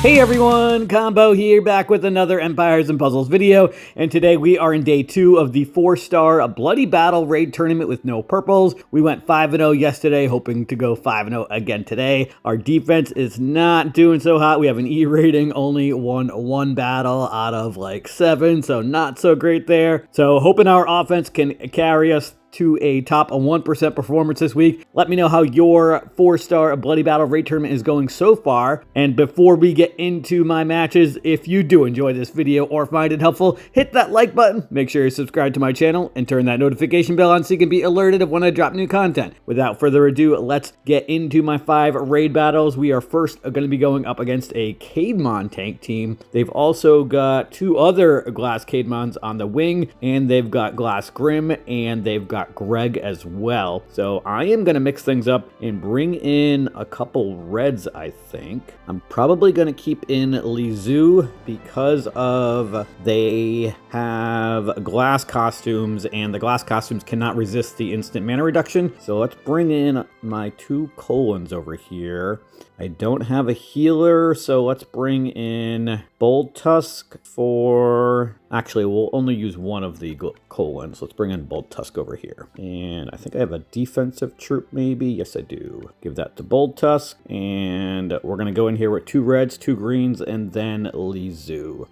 Hey everyone, Combo here, back with another Empires and Puzzles video, and today we are in day 2 of the 4-star Bloody Battle Raid Tournament with no purples. We went 5-0 yesterday, hoping to go 5-0 again today. Our defense is not doing so hot. We have an E rating, only won 1 battle out of like 7, so not so great there. So hoping our offense can carry us to a top 1% performance this week. Let me know how your 4-star Bloody Battle Raid Tournament is going so far. And before we get into my matches, if you do enjoy this video or find it helpful, hit that like button, make sure you subscribe to my channel, and turn that notification bell on so you can be alerted of when I drop new content. Without further ado, let's get into my 5 raid battles. We are first going to be going up against a Caedmon tank team. They've also got 2 other Glass Caedmons on the wing, and they've got Glass Grim, and they've got Greg as well. So I am going to mix things up and bring in a couple reds, I think. I'm probably going to keep in Lizu because of they have glass costumes, and the glass costumes cannot resist the instant mana reduction. So let's bring in my 2 colons over here. I don't have a healer, so let's bring in Bold Tusk for... Actually, we'll only use one of the colons. Let's bring in Bold Tusk over here. And I think I have a defensive troop, maybe. Yes, I do. Give that to Bold Tusk. And we're going to go in here with 2 reds, 2 greens, and then Lizu.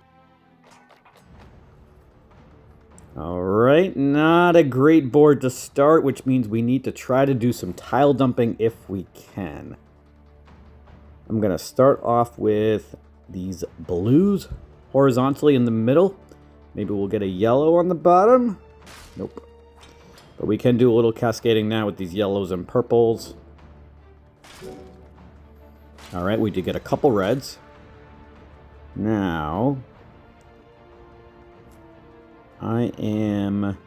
Alright, not a great board to start, which means we need to try to do some tile dumping if we can. I'm going to start off with these blues horizontally in the middle. Maybe we'll get a yellow on the bottom. Nope. But we can do a little cascading now with these yellows and purples. Alright, we did get a couple reds. Now, I am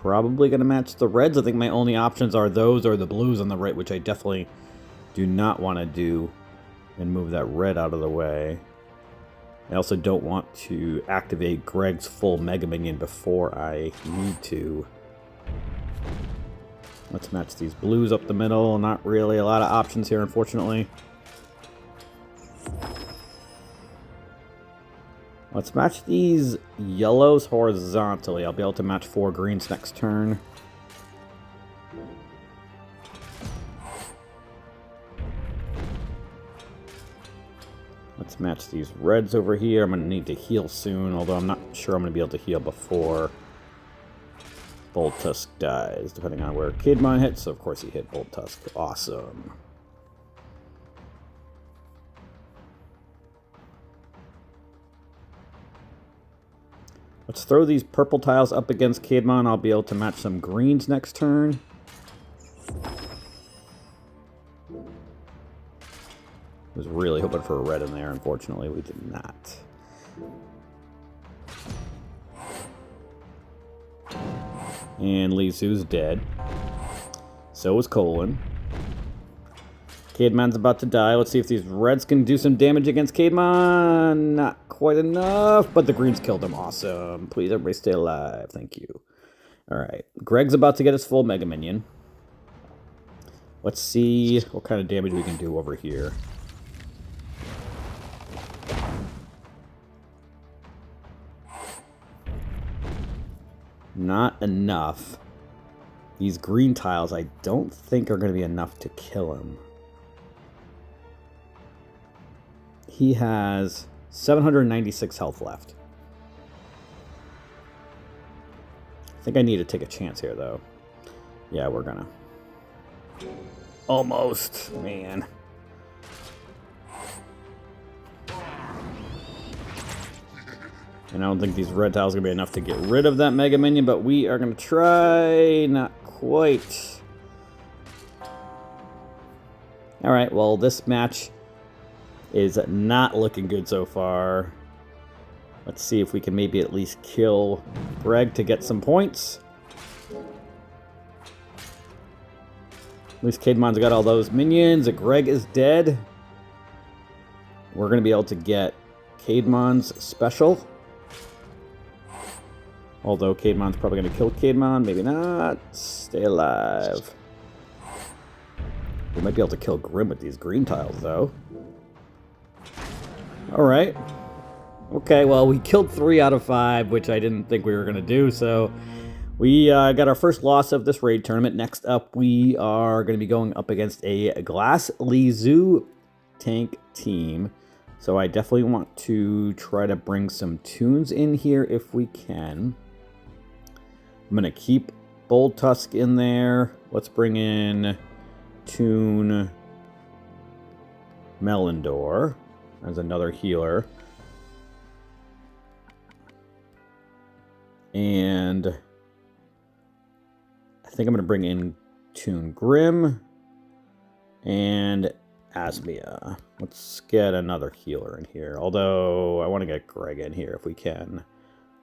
probably going to match the reds. I think my only options are those or the blues on the right, which I definitely do not want to do. And move that red out of the way. I also don't want to activate Greg's full Mega Minion before I need to. Let's match these blues up the middle. Not really a lot of options here, unfortunately. Let's match these yellows horizontally. I'll be able to match 4 greens next turn. Let's match these reds over here. I'm going to need to heal soon, although I'm not sure I'm going to be able to heal before Bold Tusk dies, depending on where Caedmon hits. So, of course, he hit Bold Tusk. Awesome. Let's throw these purple tiles up against Caedmon. I'll be able to match some greens next turn. Was really hoping for a red in there. Unfortunately, we did not. And Lizu's dead. So is Colon. Caedmon's about to die. Let's see if these reds can do some damage against Caedmon. Not quite enough, but the greens killed him. Awesome. Please, everybody stay alive. Thank you. Alright. Greg's about to get his full Mega Minion. Let's see what kind of damage we can do over here. Not enough. These green tiles I don't think are going to be enough to kill him. He has 796 health left. I think I need to take a chance here, though. Yeah, we're gonna. Almost, man. And I don't think these red tiles are going to be enough to get rid of that Mega Minion, but we are going to try. Not quite. Alright, well, this match is not looking good so far. Let's see if we can maybe at least kill Greg to get some points. At least Caedmon's got all those minions. Greg is dead. We're going to be able to get Caedmon's special. Although Caedmon's probably going to kill Caedmon. Maybe not. Stay alive. We might be able to kill Grim with these green tiles, though. All right. Okay, well, we killed 3 out of 5, which I didn't think we were going to do, so we got our first loss of this raid tournament. Next up, we are going to be going up against a Glass Lizu tank team. So I definitely want to try to bring some tunes in here if we can. I'm going to keep Bold Tusk in there. Let's bring in Tune Melindor as another healer. And I think I'm going to bring in Toon Grim and Asmia. Let's get another healer in here. Although I want to get Greg in here if we can.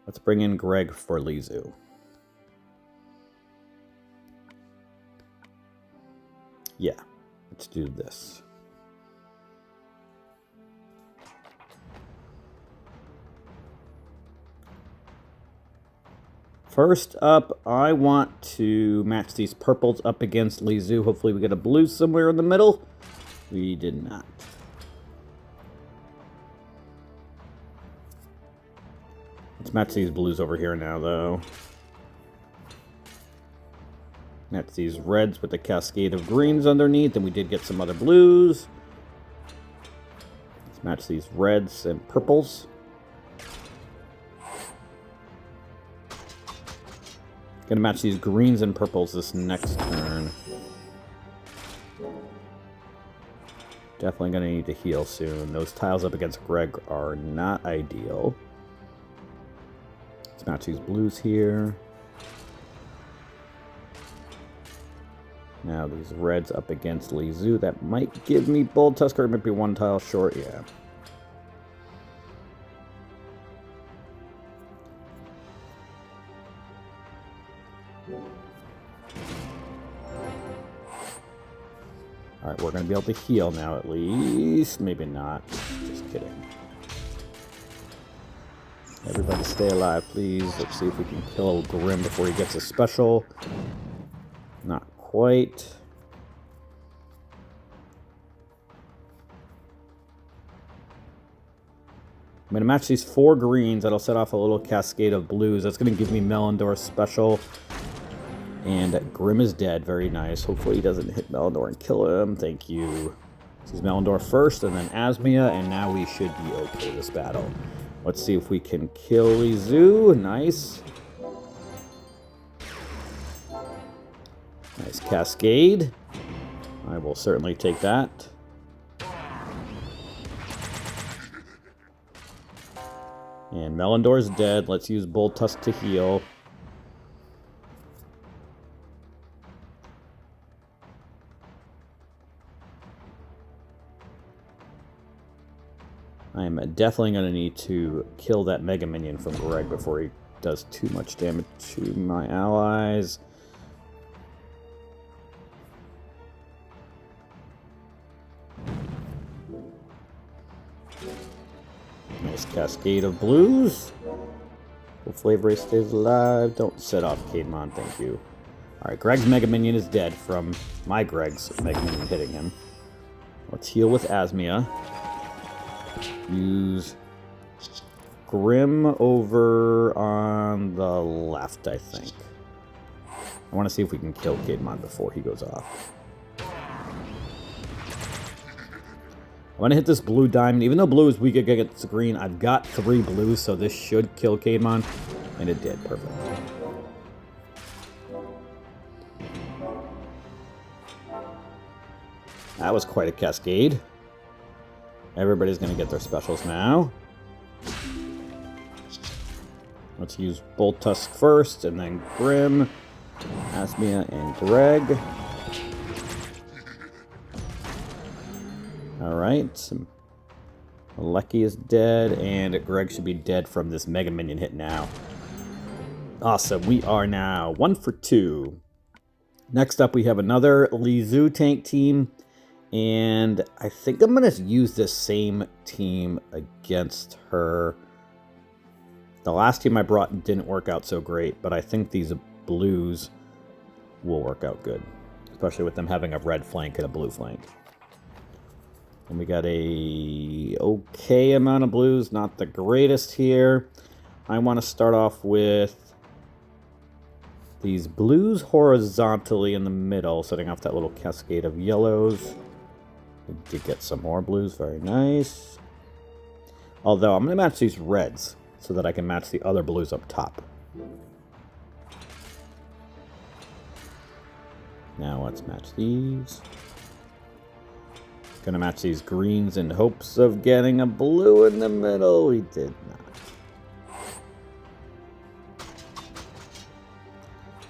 Let's bring in Greg for Lizu. Yeah, let's do this. First up, I want to match these purples up against Lizu. Hopefully we get a blue somewhere in the middle. We did not. Let's match these blues over here now, though. Match these reds with the cascade of greens underneath, and we did get some other blues. Let's match these reds and purples. Gonna match these greens and purples this next turn. Definitely gonna need to heal soon. Those tiles up against Greg are not ideal. Let's match these blues here. Now these reds up against Lizu. That might give me Bold Tusker. It might be one tile short, yeah. Alright, we're going to be able to heal now at least. Maybe not. Just kidding. Everybody stay alive, please. Let's see if we can kill Grim before he gets a special. Not quite. I'm going to match these 4 greens. That'll set off a little cascade of blues. That's going to give me Melindor's special. And Grim is dead. Very nice. Hopefully he doesn't hit Melindor and kill him. Thank you. This is Melindor first, and then Asmia, and now we should be okay this battle. Let's see if we can kill Lizu. Nice. Nice cascade. I will certainly take that. And Melindor's dead. Let's use Bold Tusk to heal. I'm definitely going to need to kill that Mega Minion from Greg before he does too much damage to my allies. Nice cascade of blues. Hopefully everybody stays alive. Don't set off Cademon, thank you. Alright, Greg's Mega Minion is dead from my Greg's Mega Minion hitting him. Let's heal with Asmia. Use Grim over on the left, I think. I want to see if we can kill Cademon before he goes off. I'm going to hit this blue diamond. Even though blue is weak against green, I've got 3 blues, so this should kill Cademon. And it did. Perfect. That was quite a cascade. Everybody's going to get their specials now. Let's use Bold Tusk first, and then Grim, Asmia, and Greg. Alright. Lecky is dead, and Greg should be dead from this Mega Minion hit now. Awesome. We are now 1 for 2. Next up, we have another Lizu tank team. And I think I'm going to use this same team against her. The last team I brought didn't work out so great, but I think these blues will work out good. Especially with them having a red flank and a blue flank. And we got a okay amount of blues, not the greatest here. I want to start off with these blues horizontally in the middle, setting off that little cascade of yellows. We did get some more blues, very nice. Although I'm going to match these reds so that I can match the other blues up top. Now let's match these. Gonna match these greens in hopes of getting a blue in the middle. We did not.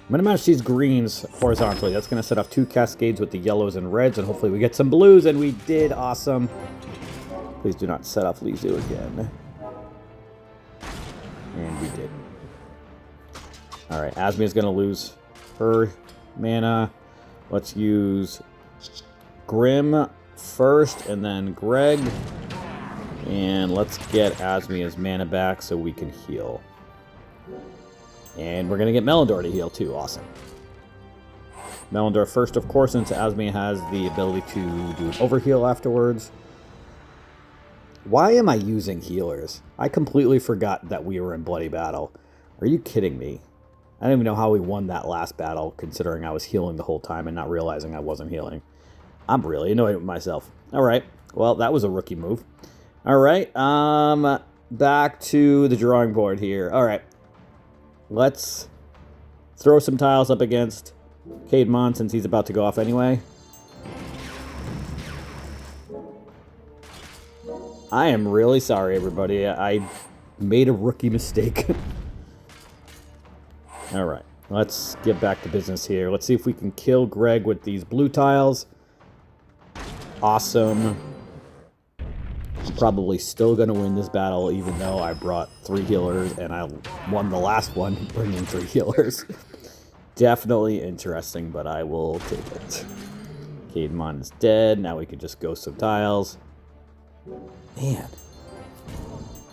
I'm gonna match these greens horizontally. That's gonna set off 2 cascades with the yellows and reds, and hopefully we get some blues, and we did. Awesome. Please do not set off Lizu again. And we did. Alright, Asmi is gonna lose her mana. Let's use Grim first, and then Greg. And let's get Asmia's mana back so we can heal. And we're going to get Melindor to heal too. Awesome. Melindor first, of course, since Asmia has the ability to do an overheal afterwards. Why am I using healers? I completely forgot that we were in Bloody Battle. Are you kidding me? I don't even know how we won that last battle, considering I was healing the whole time and not realizing I wasn't healing. I'm really annoyed with myself. Alright, well, that was a rookie move. Alright, back to the drawing board here. Alright, let's throw some tiles up against Caedmon since he's about to go off anyway. I am really sorry, everybody. I made a rookie mistake. Alright, let's get back to business here. Let's see if we can kill Greg with these blue tiles. Awesome. I'm probably still going to win this battle, even though I brought 3 healers and I won the last one bringing 3 healers. Definitely interesting, but I will take it. Caedmon is dead. Now we can just go some tiles. Man.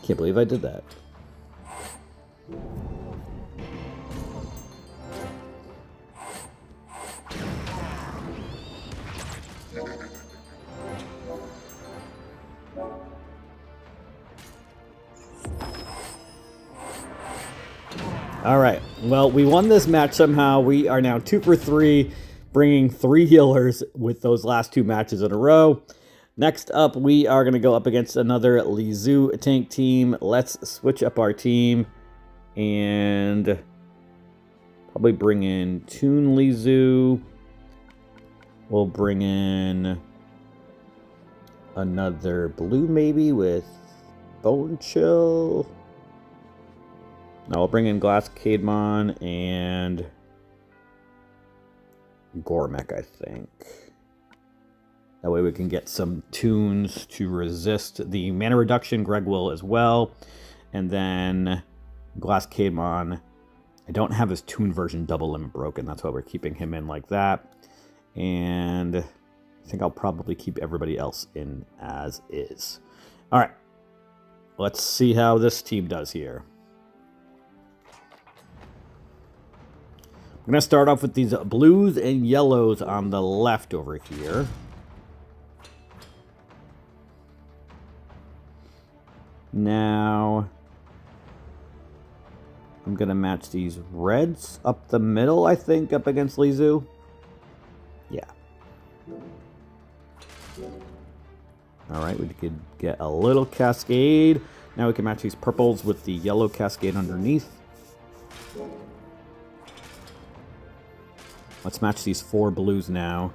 Can't believe I did that. Alright, well, we won this match somehow. We are now 2 for 3, bringing 3 healers with those last 2 matches in a row. Next up, we are going to go up against another Lizu tank team. Let's switch up our team and probably bring in Toon Lizu. We'll bring in another blue maybe with Bone Chill. Now we'll bring in Glass Caedmon and Gormek, I think. That way we can get some tunes to resist the mana reduction. Greg will as well. And then Glass Caedmon. I don't have his tune version double limit broken. That's why we're keeping him in like that. And I think I'll probably keep everybody else in as is. All right. Let's see how this team does here. I'm going to start off with these blues and yellows on the left over here. Now, I'm going to match these reds up the middle, I think, up against Lizu. Yeah. Alright, we could get a little cascade. Now we can match these purples with the yellow cascade underneath. Let's match these 4 blues now.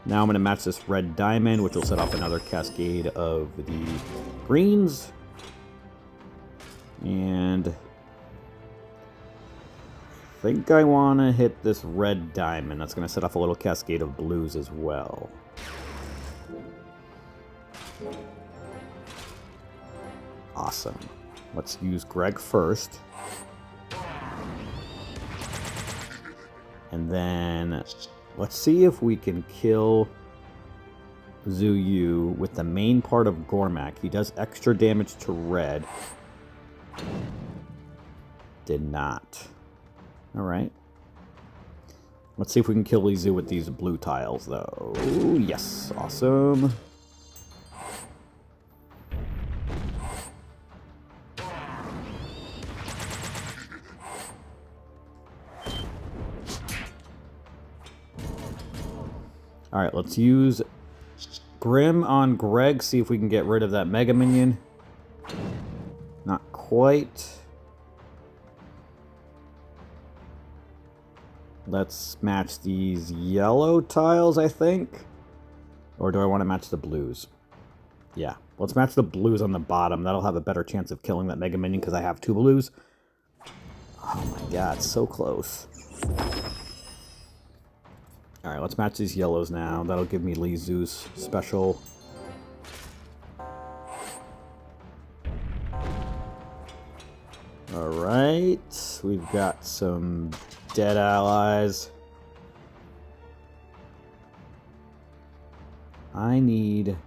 Now I'm going to match this red diamond, which will set off another cascade of the greens. And I think I want to hit this red diamond. That's going to set off a little cascade of blues as well. Awesome. Let's use Greg first. And then let's see if we can kill Zuyu with the main part of Gormek. He does extra damage to red. Did not. Alright. Let's see if we can kill Li Zhu with these blue tiles, though. Ooh, yes, awesome. Alright, let's use Grim on Greg, see if we can get rid of that Mega Minion. Not quite. Let's match these yellow tiles, I think. Or do I want to match the blues? Yeah, let's match the blues on the bottom. That'll have a better chance of killing that Mega Minion because I have 2 blues. Oh my god, so close. Alright, let's match these yellows now. That'll give me Li Zhu's special. Alright, we've got some dead allies. I need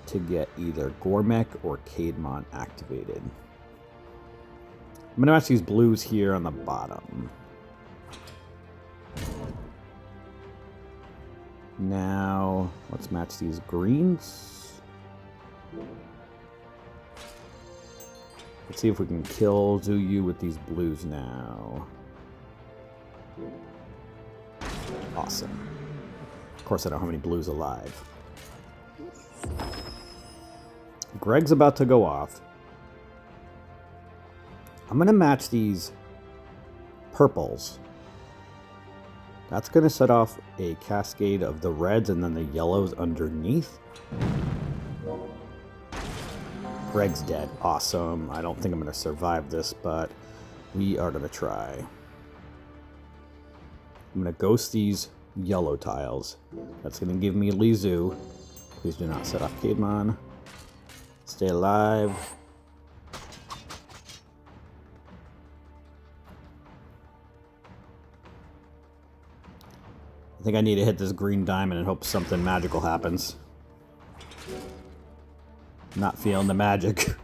to get either Gormek or Caedmon activated. I'm going to match these blues here on the bottom. Now, let's match these greens. Let's see if we can kill Zhu Yu with these blues now. Awesome. Of course, I don't have any blues alive. Greg's about to go off. I'm going to match these purples. That's going to set off a cascade of the reds and then the yellows underneath. Greg's dead. Awesome. I don't think I'm going to survive this, but we are going to try. I'm going to ghost these yellow tiles. That's going to give me Li Zhu. Please do not set off Caedmon. Stay alive. I think I need to hit this green diamond and hope something magical happens. Not feeling the magic.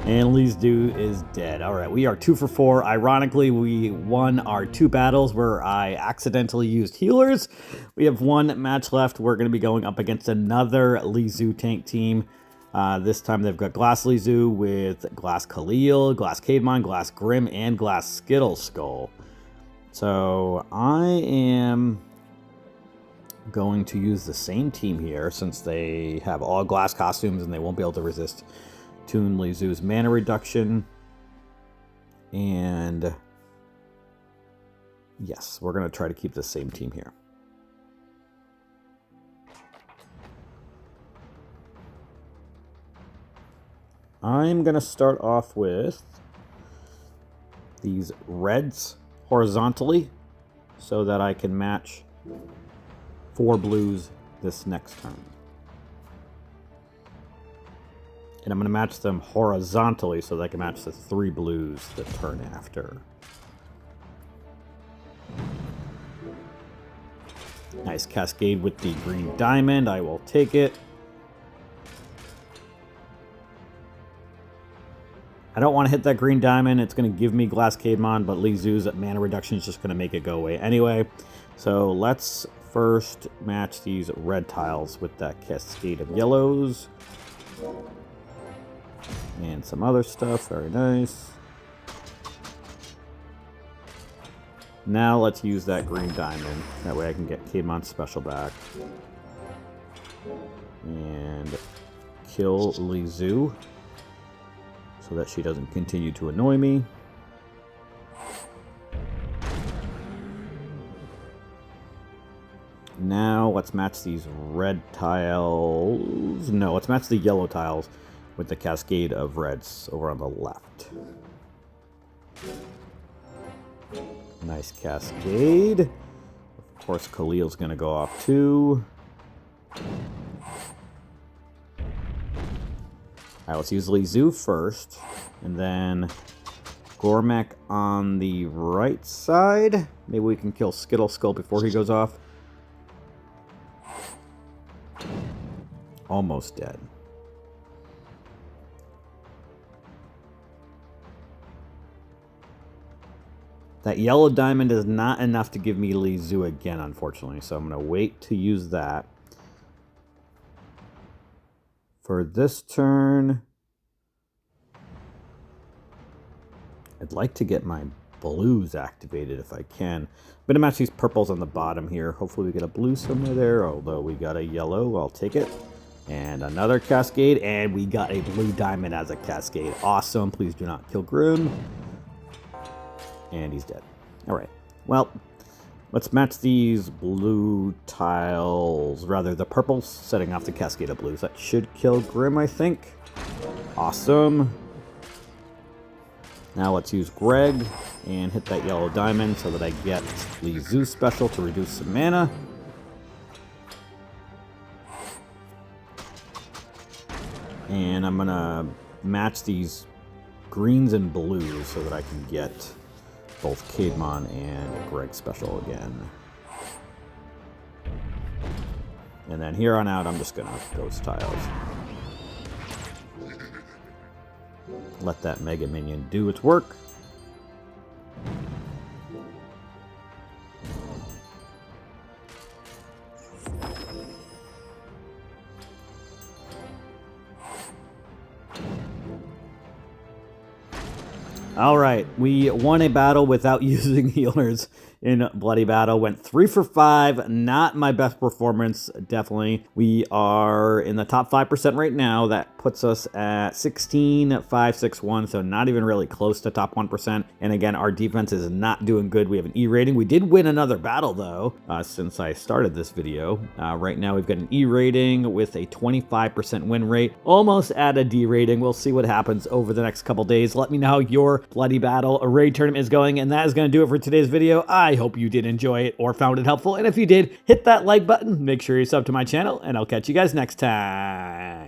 And Li Zhu is dead. Alright, we are 2 for 4. Ironically, we won our 2 battles where I accidentally used healers. We have 1 match left. We're going to be going up against another Li Zhu tank team. This time they've got Glass Li Zhu with Glass Khalil, Glass Caedmon, Glass Grim, and Glass Skittle Skull. So I am going to use the same team here since they have all glass costumes and they won't be able to resist Toon Li Zhu's mana reduction. And yes, we're going to try to keep the same team here. I'm going to start off with these reds horizontally so that I can match 4 blues this next turn. And I'm going to match them horizontally so that I can match the 3 blues the turn after. Nice cascade with the green diamond. I will take it. I don't want to hit that green diamond. It's going to give me Glass Caedmon, but Li Zhu's mana reduction is just going to make it go away anyway. So let's first match these red tiles with that cascade of yellows. And some other stuff. Very nice. Now let's use that green diamond. That way I can get Caedmon's special back. And kill Li Zhu so that she doesn't continue to annoy me. Now let's match these red tiles. No, let's match the yellow tiles with the cascade of reds over on the left. Nice cascade. Of course, Khalil's going to go off too. Alright, let's use Li Zhu first, and then Gormek on the right side. Maybe we can kill Skittle Skull before he goes off. Almost dead. That yellow diamond is not enough to give me Li Zu again, unfortunately. So I'm going to wait to use that. For this turn, I'd like to get my blues activated if I can. I'm going to match these purples on the bottom here. Hopefully we get a blue somewhere there, although we got a yellow. I'll take it. And another cascade, and we got a blue diamond as a cascade. Awesome. Please do not kill Grim. And he's dead. All right. Well, let's match these blue tiles, rather the purples, setting off the cascade of blues. That should kill Grim, I think. Awesome. Now let's use Greg and hit that yellow diamond so that I get Li Zu special to reduce some mana. And I'm going to match these greens and blues so that I can get both Caedmon and Greg special again. And then here on out, I'm just going to ghost tiles. Let that Mega Minion do its work. All right, we won a battle without using healers in Bloody Battle. Went 3 for 5. Not my best performance, definitely. We are in the top 5% right now. That puts us at 16,561, so not even really close to top 1%. And again, our defense is not doing good. We have an E rating. We did win another battle, though, since I started this video. Right now, we've got an E rating with a 25% win rate. Almost at a D rating. We'll see what happens over the next couple days. Let me know how your Bloody Battle raid tournament is going, and that is going to do it for today's video. I hope you did enjoy it or found it helpful, and if you did, hit that like button, make sure you sub to my channel, and I'll catch you guys next time.